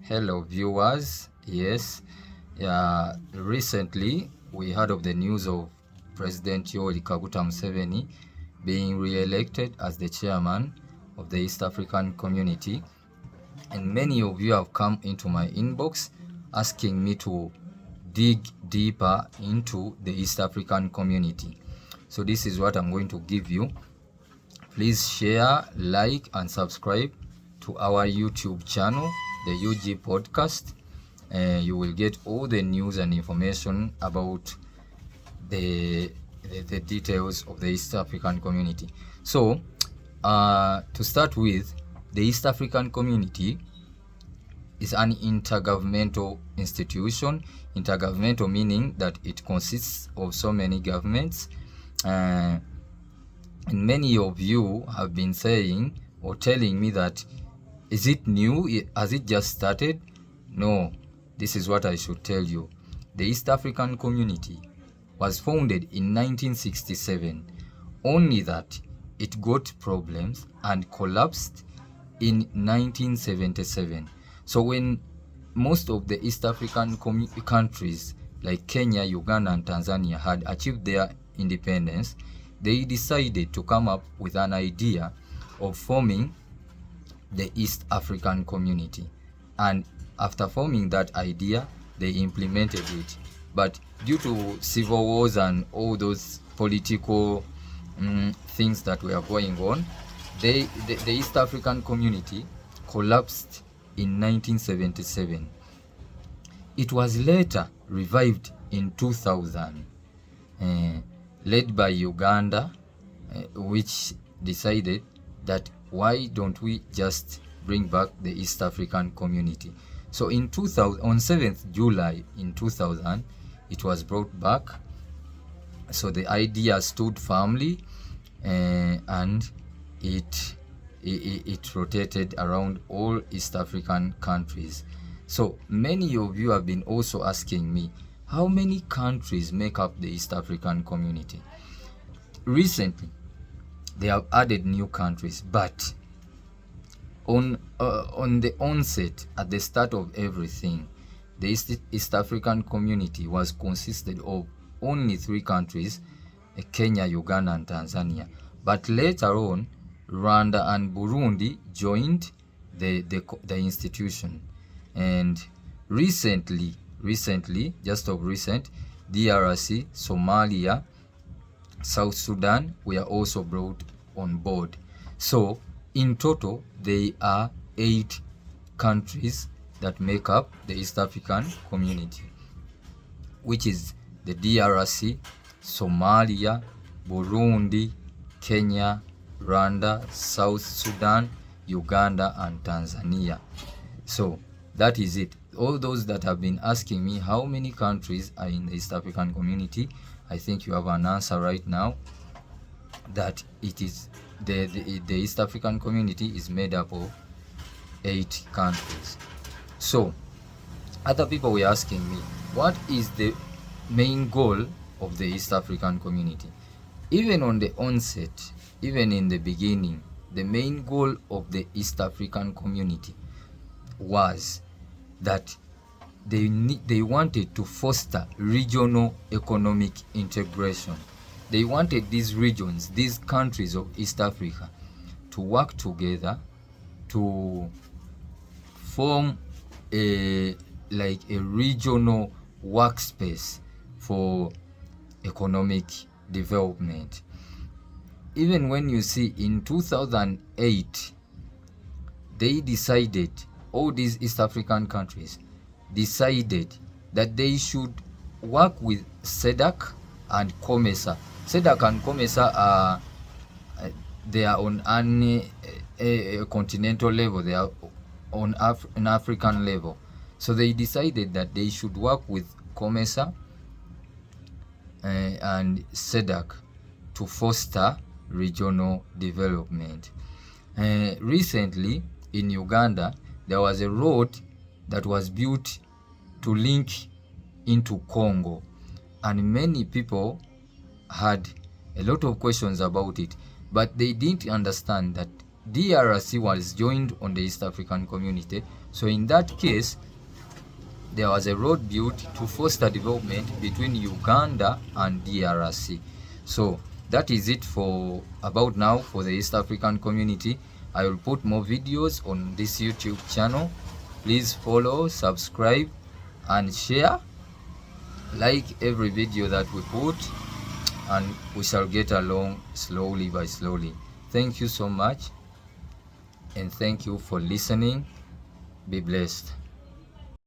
Hello viewers. Yes, recently we heard of the news of President Yoweri Museveni being re-elected as the chairman of the East African Community, and many of you have come into my inbox asking me to dig deeper into the East African Community. So this is what I'm going to give you. Please share, like and subscribe to our YouTube channel, the UG Podcast. You will get all the news and information about the details of the East African Community. So to start with, the East African Community is an intergovernmental institution. Intergovernmental meaning that it consists of so many governments. And many of you have been saying or telling me that, is it new? Has it just started? No, this is what I should tell you. The East African Community was founded in 1967, only that it got problems and collapsed in 1977. So when most of the East African countries like Kenya, Uganda and Tanzania had achieved their independence, they decided to come up with an idea of forming the East African Community. And after forming that idea, they implemented it. But due to civil wars and all those political things that were going on, the East African Community collapsed in 1977. It was later revived in 2000, led by Uganda, which decided that why don't we just bring back the East African Community. So in 2000, on 7th July in 2000, it was brought back. So the idea stood firmly, and it rotated around all East African countries. So many of you have been also asking me, how many countries make up the East African Community? Recently, they have added new countries, but on the onset, at the start of everything, the East African Community was consisted of only 3 countries, Kenya, Uganda and Tanzania. But later on, Rwanda and Burundi joined the institution. And recently, just of recent, DRC, Somalia, South Sudan were also brought on board. So in total, there are 8 countries that make up the East African Community, which is the DRC, Somalia, Burundi, Kenya, Rwanda, South Sudan, Uganda and Tanzania. So that is it. All those that have been asking me how many countries are in the East African Community, I think you have an answer right now, that it is the East African Community is made up of 8 countries. So other people were asking me, what is the main goal of the East African Community? Even on the onset, even in the beginning, the main goal of the East African Community was that they wanted to foster regional economic integration. They wanted these regions, these countries of East Africa, to work together to form a regional workspace for economic development. Even when you see in 2008, they decided, all these East African countries decided that they should work with SADC and COMESA. SADC and COMESA are they are on a continental level, they are on an African level. So they decided that they should work with COMESA and SADC to foster regional development. Recently in Uganda, there was a road that was built to link into Congo, and many people had a lot of questions about it, but they didn't understand that DRC was joined on the East African Community, So in that case, there was a road built to foster development between Uganda and DRC. So that is it for about now for the East African community. I will put more videos on this YouTube channel. Please follow, subscribe, and share. Like every video that we put, and we shall get along slowly by slowly. Thank you so much, and thank you for listening. Be blessed.